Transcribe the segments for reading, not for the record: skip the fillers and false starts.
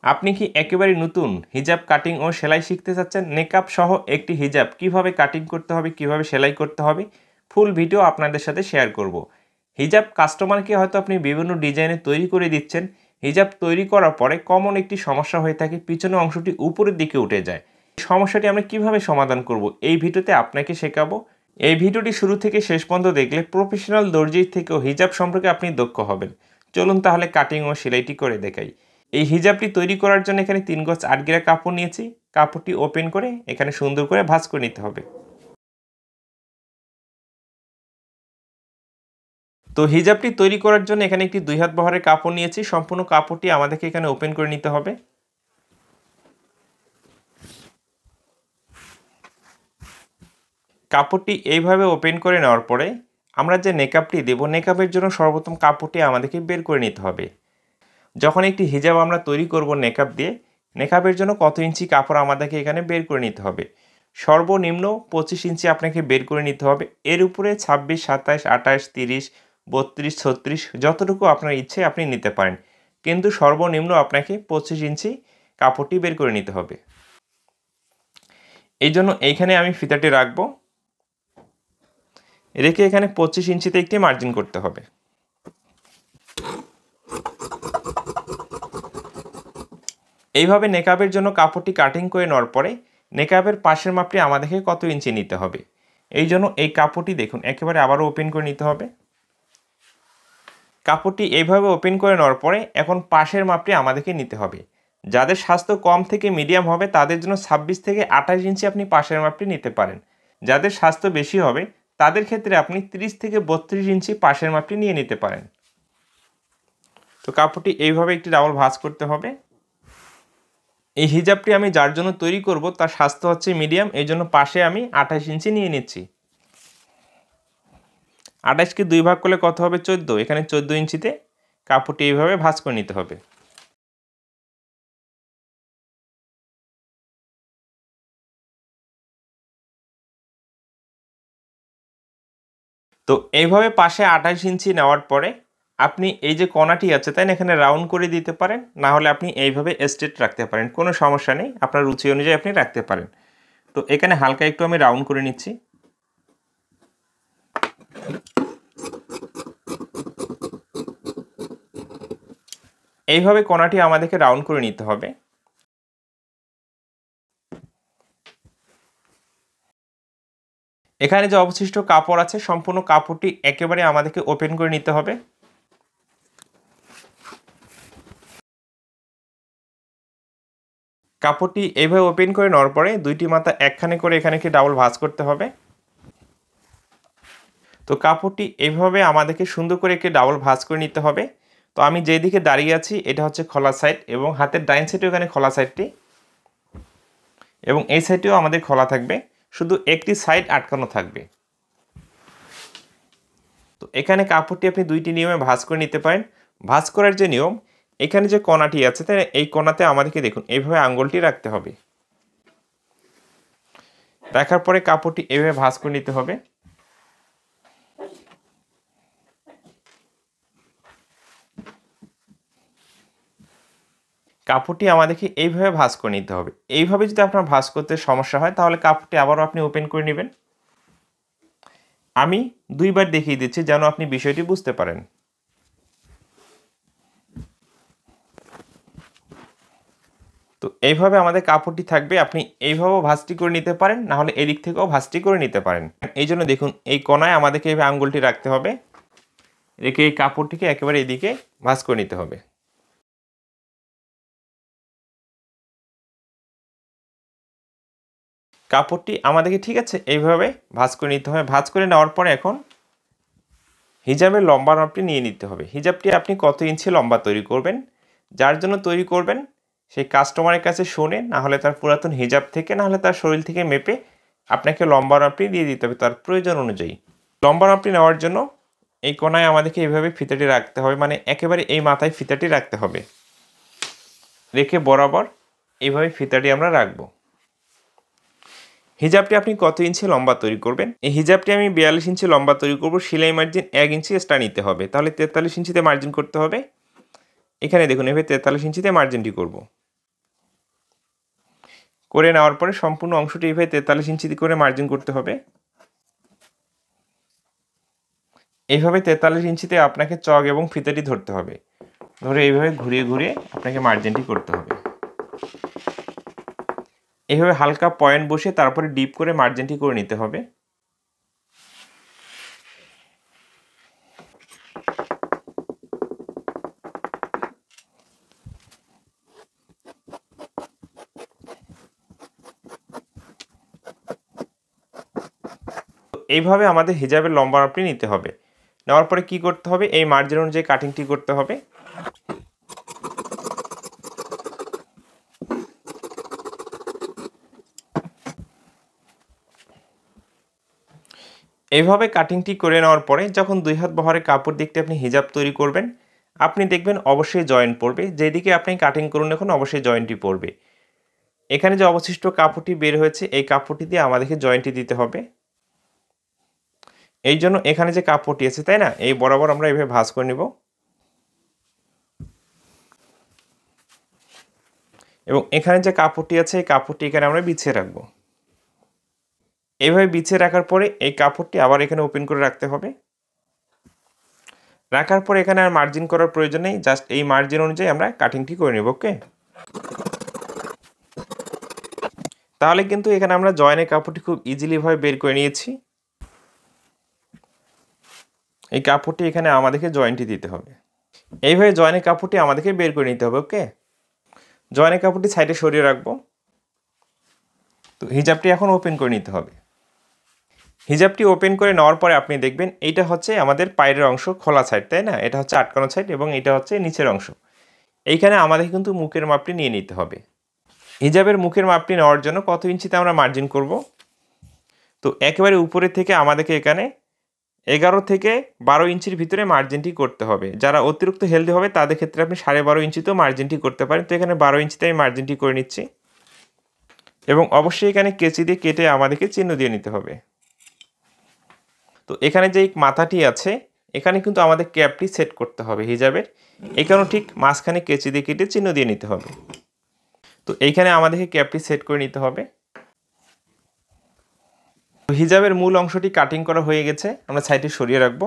আপনি কি একেবারে নতুন হিজাব কাটিং ও সেলাই শিখতে চাচ্ছেন? নেকআপ সহ একটি হিজাব কিভাবে কাটিং করতে হবে, কিভাবে সেলাই করতে হবে, ফুল ভিডিও আপনাদের সাথে শেয়ার করব। হিজাব কাস্টমারকে হয়তো আপনি বিভিন্ন ডিজাইনে তৈরি করে দিচ্ছেন। হিজাব তৈরি করার পরে কমন একটি সমস্যা হয়ে থাকে, পিছনের অংশটি উপরের দিকে উঠে যায়। এই সমস্যাটি আমরা কিভাবে সমাধান করব, এই ভিডিওতে আপনাকে শেখাবো। এই ভিডিওটি শুরু থেকে শেষ পর্যন্ত দেখলে প্রফেশনাল দর্জির থেকেও হিজাব সম্পর্কে আপনি দক্ষ হবেন। চলুন তাহলে কাটিং ও সেলাইটি করে দেখাই। এই হিজাবটি তৈরি করার জন্য এখানে 3 গজ 8 গিরা কাপড় নিয়েছি। কাপড়টি ওপেন করে এখানে সুন্দর করে ভাঁজ করে নিতে হবে। তো হিজাবটি তৈরি করার জন্য এখানে একটি 2 হাত বহরের কাপড় নিয়েছি। সম্পূর্ণ কাপড়টি আমাদেরকে এখানে ওপেন করে নিতে হবে। কাপড়টি এইভাবে ওপেন করে নেওয়ার পরে আমরা যে নেকআপটি দেব, নেকআপের জন্য সর্বপ্রথম কাপড়টি আমাদেরকে বের করে নিতে হবে। যখন একটি হিজাব আমরা তৈরি করব নেকআপ দিয়ে, নেকআপের জন্য কত ইঞ্চি কাপড় আমাদেরকে এখানে বের করে নিতে হবে। সর্বনিম্ন 25 ইঞ্চি আপনাকে বের করে নিতে হবে। এর উপরে 26, 27, 28, 30, 32, 36 যতটুকু আপনার ইচ্ছে আপনি নিতে পারেন, কিন্তু সর্বনিম্ন আপনাকে 25 ইঞ্চি কাপড়টি বের করে নিতে হবে। এই জন্য এইখানে আমি ফিতাটি রাখবো, রেখে এখানে 25 ইঞ্চিতে একটি মার্জিন করতে হবে। এইভাবে নেকআপের জন্য কাপড়টি কাটিং করে নেওয়ার পরে নেকআপের পাশের মাপটি আমাদেরকে কত ইঞ্চি নিতে হবে। এই জন্য এই কাপড়টি দেখুন একেবারে আবারও ওপেন করে নিতে হবে। কাপড়টি এইভাবে ওপেন করে নেওয়ার পরে এখন পাশের মাপটি আমাদেরকে নিতে হবে। যাদের স্বাস্থ্য কম থেকে মিডিয়াম হবে তাদের জন্য 26 থেকে 28 ইঞ্চি আপনি পাশের মাপটি নিতে পারেন। যাদের স্বাস্থ্য বেশি হবে তাদের ক্ষেত্রে আপনি 30 থেকে 32 ইঞ্চি পাশের মাপটি নিয়ে নিতে পারেন। তো কাপড়টি এইভাবে একটি ডাবল ভাঁজ করতে হবে। এই হিজাবটি আমি যার জন্য তৈরি করব তার স্বাস্থ্য হচ্ছে মিডিয়াম, এই জন্য পাশে আমি 28 ইঞ্চি নিয়ে নিচ্ছি। 28কে 2 ভাগ করলে কত হবে? 14। এখানে 14 ইঞ্চিতে কাপড়টি এইভাবে ভাঁজ করে নিতে হবে। তো এইভাবে পাশে 28 ইঞ্চি নেওয়ার পরে আপনি এই যে কোণাটি আছে তাই না, এখানে রাউন্ড করে দিতে পারেন, না হলে আপনি এইভাবে স্ট্রেট রাখতে পারেন, কোনো সমস্যা নেই, আপনার রুচি অনুযায়ী আপনি রাখতে পারেন। তো এখানে হালকা একটু আমি রাউন্ড করে নিচ্ছি। এইভাবে কোণাটি আমাদেরকে রাউন্ড করে নিতে হবে। এখানে যে অবশিষ্ট কাপড় আছে সম্পূর্ণ কাপড়টি একেবারে আমাদেরকে ওপেন করে নিতে হবে। কাপড়টি এইভাবে ওপেন করে নেওয়ার পরে দুইটি মাথা একখানে করে এখানে কি ডাবল ভাঁজ করতে হবে। তো কাপড়টি এইভাবে আমাদেরকে সুন্দর করে একটি ডাবল ভাঁজ করে নিতে হবে। তো আমি যেদিকে দাঁড়িয়ে আছি এটা হচ্ছে খোলা সাইড, এবং হাতের ডাইন সাইডেও এখানে খোলা সাইডটি, এবং এই সাইডটিও আমাদের খোলা থাকবে, শুধু একটি সাইড আটকানো থাকবে। তো এখানে কাপড়টি আপনি দুইটি নিয়মে ভাঁজ করে নিতে পারেন। ভাঁজ করার যে নিয়ম, এখানে যে কোণাটি আছে তাই এই কোণাতে আমাদেরকে দেখুন এইভাবে আঙ্গুলটি রাখতে হবে। রাখার পরে কাপড়টি এইভাবে ভাঁজ করে নিতে হবে। কাপড়টি আমাদেরকে এইভাবে ভাঁজ করে নিতে হবে। এইভাবে যদি আপনার ভাঁজ করতে সমস্যা হয় তাহলে কাপড়টি আবারও আপনি ওপেন করে নেবেন। আমি দুইবার দেখিয়ে দিচ্ছি যেন আপনি বিষয়টি বুঝতে পারেন। তো এইভাবে আমাদের কাপড়টি থাকবে, আপনি এইভাবেও ভাঁজটি করে নিতে পারেন, না হলে এদিক থেকেও ভাঁজটি করে নিতে পারেন। এই জন্য দেখুন এই কোণায় আমাদেরকে এইভাবে আঙ্গুলটি রাখতে হবে, রেখে এই কাপড়টিকে একেবারে এদিকে ভাঁজ করে নিতে হবে। কাপড়টি আমাদেরকে ঠিক আছে এইভাবে ভাঁজ করে নিতে হবে। ভাঁজ করে নেওয়ার পরে এখন হিজাবের লম্বা মাপটি নিয়ে নিতে হবে। হিজাবটি আপনি কত ইঞ্চি লম্বা তৈরি করবেন, যার জন্য তৈরি করবেন সেই কাস্টমারের কাছে শুনে, না হলে তার পুরাতন হিজাব থেকে, না হলে তার শরীর থেকে মেপে আপনাকে লম্বা মাপটি দিয়ে দিতে হবে তার প্রয়োজন অনুযায়ী। লম্বা মাপটি নেওয়ার জন্য এই কোণায় আমাদেরকে এইভাবে ফিতাটি রাখতে হবে, মানে একেবারে এই মাথায় ফিতাটি রাখতে হবে, রেখে বরাবর এইভাবে ফিতাটি আমরা রাখবো। হিজাবটি আপনি কত ইঞ্চি লম্বা তৈরি করবেন? এই হিজাবটি আমি 42 ইঞ্চি লম্বা তৈরি করব। সেলাই মার্জিন 1 ইঞ্চি এক্সট্রা নিতে হবে, তাহলে 43 ইঞ্চিতে মার্জিন করতে হবে। এখানে দেখুন এভাবে 43 ইঞ্চিতে মার্জিনটি করব। করে নেওয়ার পরে সম্পূর্ণ অংশটি এইভাবে 43 ইঞ্চি করে মার্জিন করতে হবে। এইভাবে 43 ইঞ্চিতে আপনাকে চক এবং ফিতাটি ধরতে হবে, ধরে এইভাবে ঘুরিয়ে ঘুরিয়ে আপনাকে মার্জিনটি করতে হবে। এইভাবে হালকা পয়েন্ট বসে তারপরে ডিপ করে মার্জিনটি করে নিতে হবে। এইভাবে আমাদের হিজাবের লম্বা মাপটি নিতে হবে। নেওয়ার পরে কি করতে হবে, এই মার্জিন অনুযায়ী কাটিংটি করতে হবে। এইভাবে কাটিংটি করে নেওয়ার পরে যখন 2 হাত বহরের কাপড় দিকটি আপনি হিজাব তৈরি করবেন, আপনি দেখবেন অবশ্যই জয়েন্ট পড়বে। যেদিকে আপনি কাটিং করুন এখন অবশ্যই জয়েন্টটি পড়বে। এখানে যে অবশিষ্ট কাপড়টি বের হয়েছে এই কাপড়টি দিয়ে আমাদেরকে জয়েন্টটি দিতে হবে। এই জন্য এখানে যে কাপড়টি আছে তাই না, এই বরাবর আমরা এইভাবে ভাঁজ করে নেব এবং এখানে যে কাপড়টি আছে এই কাপড়টি এখানে আমরা বিছিয়ে রাখবো। এইভাবে বিছিয়ে রাখার পরে এই কাপড়টি আবার এখানে ওপেন করে রাখতে হবে। রাখার পর এখানে আর মার্জিন করার প্রয়োজন নেই, জাস্ট এই মার্জিন অনুযায়ী আমরা কাটিংটি করে নেব। ওকে, তাহলে কিন্তু এখানে আমরা জয়েনের কাপড়টি খুব ইজিলি ভাবে বের করে নিয়েছি। এই কাপড়টি এখানে আমাদেরকে জয়েন্টটি দিতে হবে। এইভাবে জয়েনের কাপড়টি আমাদেরকে বের করে নিতে হবে। ওকে, জয়েনের কাপড়টি সাইডে সরিয়ে রাখবো। তো হিজাবটি এখন ওপেন করে নিতে হবে। হিজাবটি ওপেন করে নেওয়ার পরে আপনি দেখবেন এইটা হচ্ছে আমাদের পায়ের অংশ, খোলা সাইড তাই না, এটা হচ্ছে আটকানো সাইড এবং এটা হচ্ছে নিচের অংশ। এইখানে আমাদের কিন্তু মুখের মাপটি নিয়ে নিতে হবে। হিজাবের মুখের মাপটি নেওয়ার জন্য কত ইঞ্চিতে আমরা মার্জিন করব, তো একেবারে উপরে থেকে আমাদেরকে এখানে 11 থেকে 12 ইঞ্চির ভিতরে মার্জিনটি করতে হবে। যারা অতিরিক্ত হেলদি হবে তাদের ক্ষেত্রে আপনি 12.5 ইঞ্চিতেও মার্জিনটি করতে পারেন। তো এখানে 12 ইঞ্চিতে আমি মার্জিনটি করে নিচ্ছি এবং অবশ্যই এখানে কেচি দিয়ে কেটে আমাদেরকে চিহ্ন দিয়ে নিতে হবে। তো এখানে যে মাথাটি আছে এখানে কিন্তু আমাদের ক্যাপটি সেট করতে হবে হিজাবের, এখানেও ঠিক মাঝখানে কেচি দিয়ে কেটে চিহ্ন দিয়ে নিতে হবে। তো এইখানে আমাদেরকে ক্যাপটি সেট করে নিতে হবে। তো হিজাবের মূল অংশটি কাটিং করা হয়ে গেছে, আমরা সাইডে সরিয়ে রাখবো।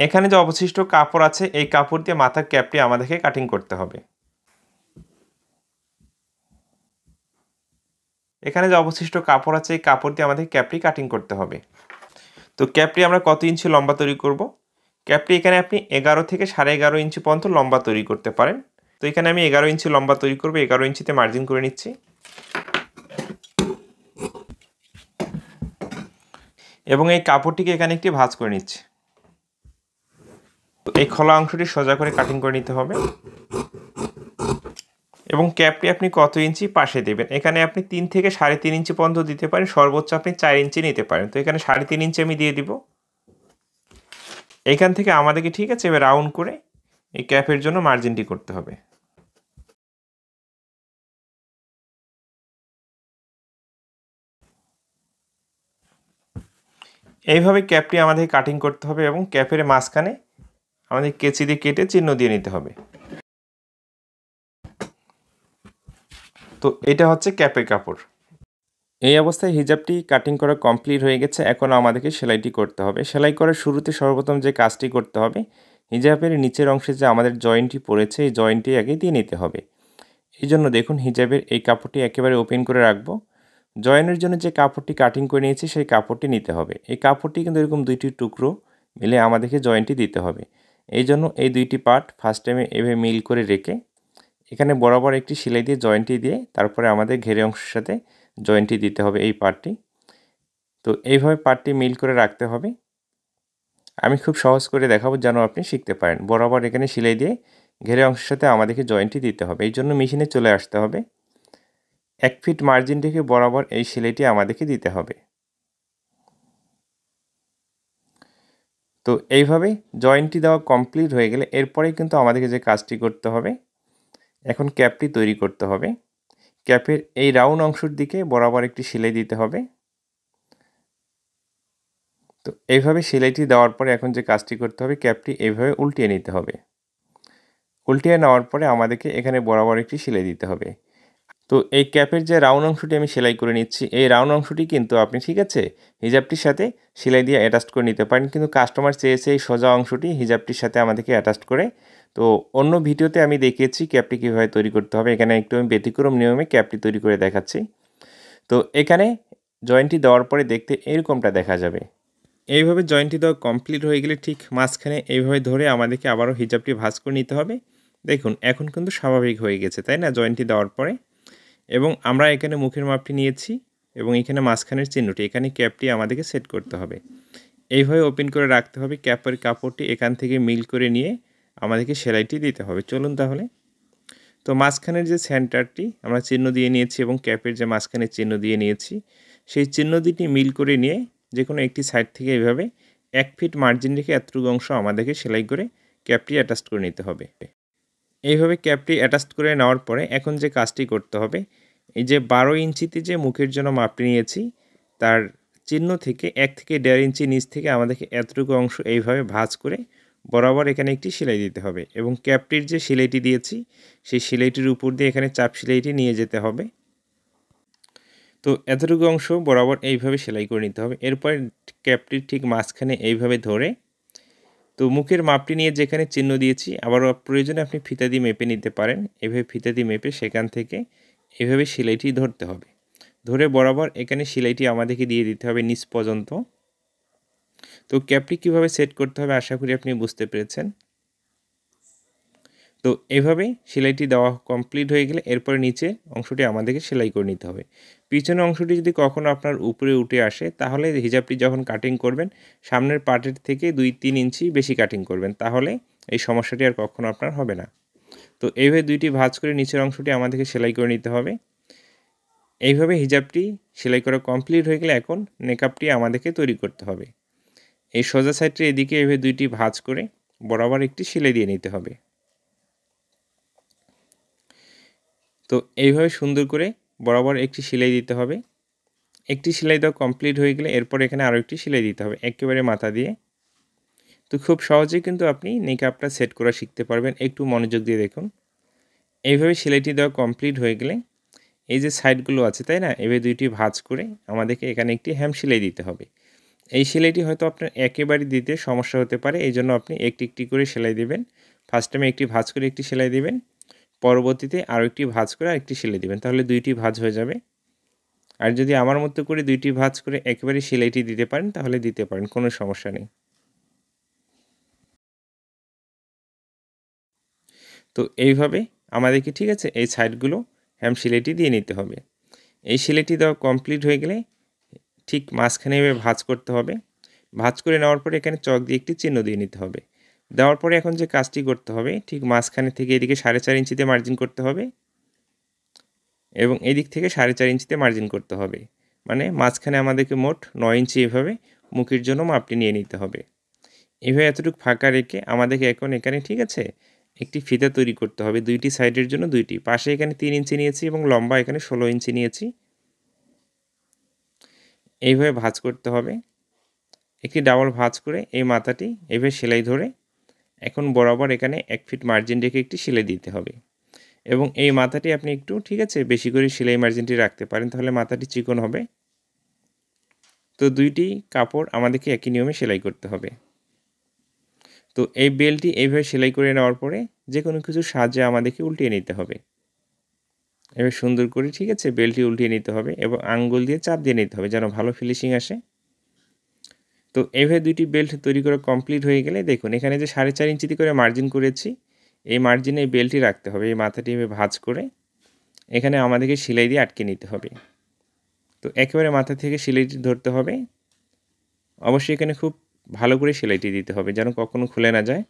এখানে যে অবশিষ্ট কাপড় আছে এই কাপড় দিয়ে মাথার ক্যাপটি আমাদেরকে কাটিং করতে হবে। এখানে যে অবশিষ্ট কাপড় আছে এই কাপড় দিয়ে আমাদের ক্যাপটি কাটিং করতে হবে। তো ক্যাপটি আমরা কত ইঞ্চি লম্বা তৈরি করব, ক্যাপটি এখানে আপনি 11 থেকে 11.5 ইঞ্চি পর্যন্ত লম্বা তৈরি করতে পারেন। তো এখানে আমি 11 ইঞ্চি লম্বা তৈরি করব, 11 ইঞ্চিতে মার্জিন করে নিচ্ছি এবং এই কাপড়টিকে এখানে একটি ভাঁজ করে নিচ্ছি। তো এই খোলা অংশটি সোজা করে কাটিং করে নিতে হবে এবং ক্যাপটি আপনি কত ইঞ্চি পাশে দেবেন, এখানে আপনি 3 থেকে 3.5 ইঞ্চি পর্যন্ত দিতে পারেন, সর্বোচ্চ আপনি 4 ইঞ্চি নিতে পারেন। তো এখানে 3.5 ইঞ্চি আমি দিয়ে দিব। এখান থেকে আমাদেরকে ঠিক আছে এবার রাউন্ড করে এই ক্যাপের জন্য মার্জিনটি করতে হবে। এইভাবে ক্যাপটি আমাদের কাটিং করতে হবে এবং ক্যাপের মাঝখানে আমাদের কেচি দিয়ে কেটে চিহ্ন দিয়ে নিতে হবে। তো এটা হচ্ছে ক্যাপের কাপড়। এই অবস্থায় হিজাবটি কাটিং করা কমপ্লিট হয়ে গেছে, এখন আমাদেরকে সেলাইটি করতে হবে। সেলাই করার শুরুতে সর্বপ্রথম যে কাজটি করতে হবে, হিজাবের নিচের অংশে যে আমাদের জয়েন্টটি পড়েছে এই জয়েন্টটি আগে দিয়ে নিতে হবে। এই জন্য দেখুন হিজাবের এই কাপড়টি একেবারে ওপেন করে রাখবো। জয়েনের জন্য যে কাপড়টি কাটিং করে নিয়েছি সেই কাপড়টি নিতে হবে। এই কাপড়টি কিন্তু এরকম দুইটি টুকরো মিলে আমাদেরকে জয়েন্টটি দিতে হবে। এই জন্য এই দুইটি পার্ট ফার্স্ট টাইমে এভাবে মিল করে রেখে এখানে বরাবর একটি সেলাই দিয়ে জয়েন্টটি দিয়ে তারপরে আমাদের ঘেরে অংশের সাথে জয়েন্টটি দিতে হবে এই পার্টটি। তো এইভাবে পার্টটি মিল করে রাখতে হবে। আমি খুব সহজ করে দেখাবো যেন আপনি শিখতে পারেন। বরাবর এখানে সেলাই দিয়ে ঘেরে অংশের সাথে আমাদেরকে জয়েন্টটি দিতে হবে। এই জন্য মেশিনে চলে আসতে হবে। 1 ফিট মার্জিন রেখে বরাবর এই সেলাইটি আমাদেরকে দিতে হবে। তো এইভাবে জয়েন্টটি দেওয়া কমপ্লিট হয়ে গেলে এরপরেই কিন্তু আমাদেরকে যে কাজটি করতে হবে, এখন ক্যাপটি তৈরি করতে হবে। ক্যাপের এই রাউন্ড অংশের দিকে বরাবর একটি সেলাই দিতে হবে। তো এইভাবে সেলাইটি দেওয়ার পরে এখন যে কাজটি করতে হবে, ক্যাপটি এইভাবে উল্টিয়ে নিতে হবে। উল্টিয়ে নেওয়ার পরে আমাদেরকে এখানে বরাবর একটি সেলাই দিতে হবে। তো এই ক্যাপের যে রাউন্ড অংশটি আমি সেলাই করে নিচ্ছি, এই রাউন্ড অংশটি কিন্তু আপনি ঠিক আছে হিজাবটির সাথে সেলাই দিয়ে অ্যাটাচ করে নিতে পারেন, কিন্তু কাস্টমার চেয়েছে এই সোজা অংশটি হিজাবটির সাথে আমাদেরকে অ্যাটাচ করে। তো অন্য ভিডিওতে আমি দেখিয়েছি ক্যাপটি কীভাবে তৈরি করতে হবে, এখানে একটু আমি ব্যতিক্রম নিয়মে ক্যাপটি তৈরি করে দেখাচ্ছি। তো এখানে জয়েন্টটি দেওয়ার পরে দেখতে এরকমটা দেখা যাবে। এইভাবে জয়েন্টটি দেওয়া কমপ্লিট হয়ে গেলে ঠিক মাঝখানে এইভাবে ধরে আমাদেরকে আবারও হিজাবটি ভাঁজ করে নিতে হবে। দেখুন এখন কিন্তু স্বাভাবিক হয়ে গেছে, তাই না, জয়েন্টটি দেওয়ার পরে। এবং আমরা এখানে মুখের মাপটি নিয়েছি এবং এখানে মাঝখানের চিহ্নটি, এখানে ক্যাপটি আমাদেরকে সেট করতে হবে। এইভাবে ওপেন করে রাখতে হবে, ক্যাপের কাপড়টি এখান থেকে মিল করে নিয়ে আমাদেরকে সেলাইটি দিতে হবে। চলুন তাহলে। তো মাঝখানের যে সেন্টারটি আমরা চিহ্ন দিয়ে নিয়েছি এবং ক্যাপের যে মাঝখানে চিহ্ন দিয়ে নিয়েছি, সেই চিহ্ন দুটি মিল করে নিয়ে যে কোনো একটি সাইড থেকে এইভাবে 1 ফিট মার্জিন রেখে এতটুকু অংশ আমাদেরকে সেলাই করে ক্যাপটি অ্যাটাচ করে নিতে হবে। এইভাবে ক্যাপটি অ্যাটাচ করে নেওয়ার পরে এখন যে কাজটি করতে হবে, এই যে 12 ইঞ্চিতে যে মুখের জন্য মাপটি নিয়েছি তার চিহ্ন থেকে 1 থেকে 1.5 ইঞ্চি নিচ থেকে আমাদেরকে এতটুকু অংশ এইভাবে ভাঁজ করে বরাবর এখানে একটি সেলাই দিতে হবে এবং ক্যাপটির যে সেলাইটি দিয়েছি সেই সেলাইটির উপর দিয়ে এখানে চাপ সেলাইটি নিয়ে যেতে হবে। তো এতটুকু অংশ বরাবর এইভাবে সেলাই করে নিতে হবে। এরপর ক্যাপটির ঠিক মাঝখানে এইভাবে ধরে, তো মুখের মাপটি নিয়ে যেখানে চিহ্ন দিয়েছি আবারও প্রয়োজনে আপনি ফিতা দিয়ে মেপে নিতে পারেন। এভাবে ফিতা দিয়ে মেপে সেখান থেকে এভাবে সেলাইটি ধরতে হবে। ধরে বরাবর এখানে সেলাইটি আমাদেরকে দিয়ে দিতে হবে নিচ পর্যন্ত। তো ক্যাপটি কীভাবে সেট করতে হবে আশা করি আপনি বুঝতে পেরেছেন। তো এভাবে সেলাইটি দেওয়া কমপ্লিট হয়ে গেলে এরপরে নিচে অংশটি আমাদেরকে সেলাই করে নিতে হবে। পিছনের অংশটি যদি কখনো আপনার উপরে উঠে আসে তাহলে হিজাবটি যখন কাটিং করবেন সামনের পার্টের থেকে 2-3 ইঞ্চি বেশি কাটিং করবেন, তাহলে এই সমস্যাটি আর কখনো আপনার হবে না। তো এইভাবে দুইটি ভাঁজ করে নিচের অংশটি আমাদেরকে সেলাই করে নিতে হবে। এইভাবে হিজাবটি সেলাই করা কমপ্লিট হয়ে গেলে এখন নেকআপটি আমাদেরকে তৈরি করতে হবে। এই সোজা সাইডটির এদিকে এইভাবে দুইটি ভাঁজ করে বরাবর একটি সেলাই দিয়ে নিতে হবে। তো এইভাবে সুন্দর করে বরাবর একটি সেলাই দিতে হবে। একটি সেলাই দেওয়া কমপ্লিট হয়ে গেলে এরপর এখানে আরও একটি সেলাই দিতে হবে একেবারে মাথা দিয়ে। তো খুব সহজেই কিন্তু আপনি নেকআপটা সেট করা শিখতে পারবেন, একটু মনোযোগ দিয়ে দেখুন। এইভাবে সেলাইটি দেওয়া কমপ্লিট হয়ে গেলে এই যে সাইডগুলো আছে, তাই না, এভাবে দুইটি ভাঁজ করে আমাদেরকে এখানে একটি হ্যাম সেলাই দিতে হবে। এই সেলাইটি হয়তো আপনার একেবারে দিতে সমস্যা হতে পারে, এই জন্য আপনি একটি একটি করে সেলাই দিবেন। ফার্স্ট টাইমে একটি ভাঁজ করে একটি সেলাই দিবেন, পরবর্তীতে আরও একটি ভাঁজ করে আরেকটি সেলাই দিবেন, তাহলে দুইটি ভাঁজ হয়ে যাবে। আর যদি আমার মতো করে দুইটি ভাঁজ করে একেবারে সেলাইটি দিতে পারেন তাহলে দিতে পারেন, কোনো সমস্যা নেই। তো এইভাবে আমাদেরকে ঠিক আছে এই সাইডগুলো হ্যাম সেলাইটি দিয়ে নিতে হবে। এই সেলাইটি দেওয়া কমপ্লিট হয়ে গেলে ঠিক মাঝখানে এভাবে ভাঁজ করতে হবে। ভাঁজ করে নেওয়ার পরে এখানে চক দিয়ে একটি চিহ্ন দিয়ে নিতে হবে। দেওয়ার পরে এখন যে কাজটি করতে হবে, ঠিক মাঝখানে থেকে এদিকে 4.5 ইঞ্চিতে মার্জিন করতে হবে এবং এদিক থেকে 4.5 ইঞ্চিতে মার্জিন করতে হবে। মানে মাঝখানে আমাদেরকে মোট 9 ইঞ্চি এভাবে মুখের জন্য মাপটি নিয়ে নিতে হবে। এভাবে এতটুকু ফাঁকা রেখে আমাদেরকে এখন এখানে ঠিক আছে একটি ফিতা তৈরি করতে হবে, দুইটি সাইডের জন্য দুইটি। পাশে এখানে 3 ইঞ্চি নিয়েছি এবং লম্বা এখানে 16 ইঞ্চি নিয়েছি। এইভাবে ভাঁজ করতে হবে। একটি ডাবল ভাঁজ করে এই মাথাটি এইভাবে সেলাই ধরে এখন বরাবর এখানে 1 ফিট মার্জিন রেখে একটি সেলাই দিতে হবে এবং এই মাথাটি আপনি একটু ঠিক আছে বেশি করে সেলাই মার্জিনটি রাখতে পারেন, তাহলে মাথাটি চিকন হবে। তো দুইটি কাপড় আমাদেরকে একই নিয়মে সেলাই করতে হবে। তো এই বেলটি এইভাবে সেলাই করে নেওয়ার পরে যে কোনো কিছুর সাহায্যে আমাদেরকে উল্টিয়ে নিতে হবে। এবার সুন্দর করে ঠিক আছে বেলটি উল্টিয়ে নিতে হবে এবং আঙ্গুল দিয়ে চাপ দিয়ে নিতে হবে যেন ভালো ফিনিশিং আসে। তো এইভাবে দুইটি বেল্ট তৈরি করা কমপ্লিট হয়ে গেলে দেখুন এখানে যে 4.5 ইঞ্চিতে করে মার্জিন করেছি, এই মার্জিনে এই বেল্টটি রাখতে হবে। এই মাথাটি এভাবে ভাঁজ করে এখানে আমাদেরকে সেলাই দিয়ে আটকে নিতে হবে। তো একেবারে মাথা থেকে সেলাইটি ধরতে হবে। অবশ্যই এখানে খুব ভালো করে সেলাইটি দিতে হবে যেন কখনো খুলে না যায়।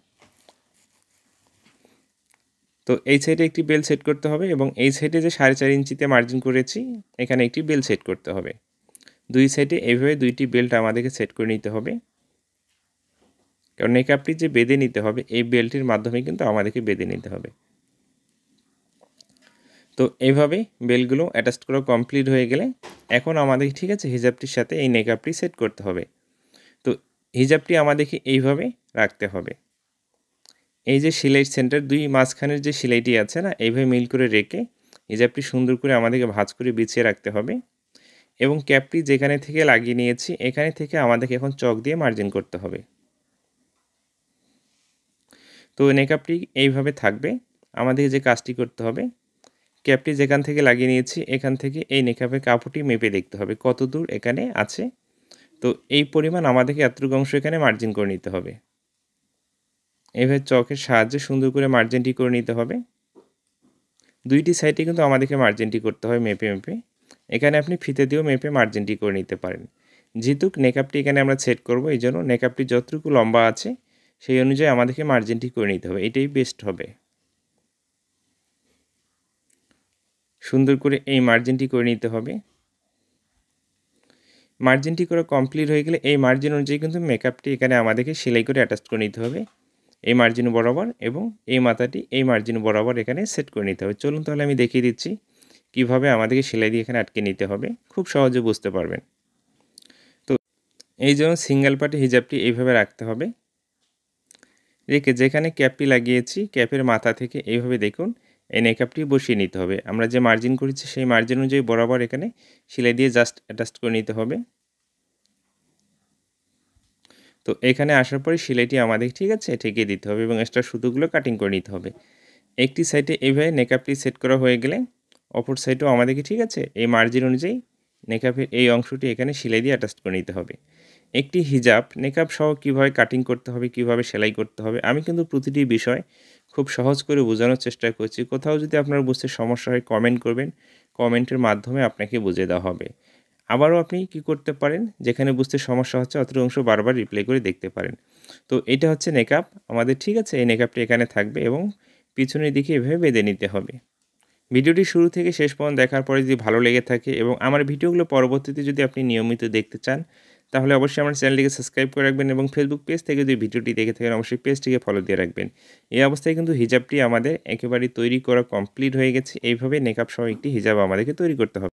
তো এই সাইডে একটি বেল সেট করতে হবে এবং এই সাইডে যে 4.5 ইঞ্চিতে মার্জিন করেছি এখানে একটি বেল সেট করতে হবে। দুই সাইডে এইভাবে দুইটি বেল্ট আমাদেরকে সেট করে নিতে হবে, কারণ নেকআপটি যে বেঁধে নিতে হবে এই বেল্টের মাধ্যমে কিন্তু আমাদেরকে বেঁধে নিতে হবে। তো এইভাবে বেলগুলো অ্যাটাচ করা কমপ্লিট হয়ে গেলে এখন আমাদের ঠিক আছে হিজাবটির সাথে এই নেকআপটি সেট করতে হবে। তো হিজাবটি আমাদেরকে এইভাবে রাখতে হবে। এই যে সেলাই সেন্টার দুই মাঝখানের যে সেলাইটি আছে না, এইভাবে মিল করে রেখে হিজাবটি সুন্দর করে আমাদেরকে ভাঁজ করে বিছিয়ে রাখতে হবে এবং ক্যাপটি যেখানে থেকে লাগিয়ে নিয়েছি এখানে থেকে আমাদেরকে এখন চক দিয়ে মার্জিন করতে হবে। তো নেকআপটি এইভাবে থাকবে। আমাদের যে কাজটি করতে হবে, ক্যাপটি যেখান থেকে লাগিয়ে নিয়েছি এখান থেকে এই নেকআপের কাপড়টি মেপে দেখতে হবে কত দূর এখানে আছে। তো এই পরিমাণ আমাদেরকে এতটুকু অংশ এখানে মার্জিন করে নিতে হবে। এইভাবে চকের সাহায্যে সুন্দর করে মার্জিনটি করে নিতে হবে। দুইটি সাইডে কিন্তু আমাদেরকে মার্জিনটি করতে হয় মেপে মেপে। এখানে আপনি ফিতে দিয়েও মেপে মার্জিনটি করে নিতে পারেন। যেহেতু নেকআপটি এখানে আমরা সেট করব, এই জন্য নেকআপটি যতটুকু লম্বা আছে সেই অনুযায়ী আমাদেরকে মার্জিনটি করে নিতে হবে, এটাই বেস্ট হবে। সুন্দর করে এই মার্জিনটি করে নিতে হবে। মার্জিনটি করা কমপ্লিট হয়ে গেলে এই মার্জিন অনুযায়ী কিন্তু মেকআপটি এখানে আমাদেরকে সেলাই করে অ্যাটাচ করে নিতে হবে এই মার্জিন বরাবর, এবং এই মাথাটি এই মার্জিন বরাবর এখানে সেট করে নিতে হবে। চলুন তাহলে আমি দেখিয়ে দিচ্ছি কিভাবে আমাদেরকে সেলাই দিয়ে এখানে আটকে নিতে হবে, খুব সহজে বুঝতে পারবেন। তো এই জন্য সিঙ্গেল পার্টি হিজাবটি এইভাবে রাখতে হবে, রেখে যেখানে ক্যাপটি লাগিয়েছি ক্যাপের মাথা থেকে এইভাবে দেখুন এই নেকআপটি বসিয়ে নিতে হবে। আমরা যে মার্জিন করেছি সেই মার্জিন অনুযায়ী বরাবর এখানে সেলাই দিয়ে জাস্ট অ্যাটাচ করে নিতে হবে। তো এখানে আসার পরে সেলাইটি আমাদের ঠিক আছে ঠেকিয়ে দিতে হবে এবং এক্সট্রা সুতোগুলো কাটিং করে নিতে হবে। একটি সাইডে এইভাবে নেকআপটি সেট করা হয়ে গেলে অপর সাইডেও আমাদেরকে ঠিক আছে এই মার্জিন অনুযায়ী নেকআপের এই অংশটি এখানে সেলাই দিয়ে অ্যাটাচ করে নিতে হবে। একটি হিজাব নেকআপ সহ কীভাবে কাটিং করতে হবে, কীভাবে সেলাই করতে হবে, আমি কিন্তু প্রতিটি বিষয় খুব সহজ করে বোঝানোর চেষ্টা করছি। কোথাও যদি আপনার বুঝতে সমস্যা হয় কমেন্ট করবেন, কমেন্টের মাধ্যমে আপনাকে বুঝিয়ে দেওয়া হবে। আবারও আপনি কি করতে পারেন, যেখানে বুঝতে সমস্যা হচ্ছে অতটুকু অংশ বারবার রিপ্লে করে দেখতে পারেন। তো এটা হচ্ছে নেকআপ আমাদের, ঠিক আছে। এই নেকআপটি এখানে থাকবে এবং পিছনের দিকে এভাবে বেঁধে নিতে হবে। ভিডিওটি শুরু থেকে শেষ পর্যন্ত দেখার পরে যদি ভালো লেগে থাকে এবং আমার ভিডিওগুলো পরবর্তীতে যদি আপনি নিয়মিত দেখতে চান তাহলে অবশ্যই আমার চ্যানেলটিকে সাবস্ক্রাইব করে রাখবেন এবং ফেসবুক পেজ থেকে যদি ভিডিওটি দেখে থাকেন অবশ্যই পেজটিকে ফলো দিয়ে রাখবেন। এই অবস্থায় কিন্তু হিজাবটি আমাদের একেবারেই তৈরি করা কমপ্লিট হয়ে গেছে। এইভাবে নেকআপ সহ একটি হিজাব আমাদেরকে তৈরি করতে হবে।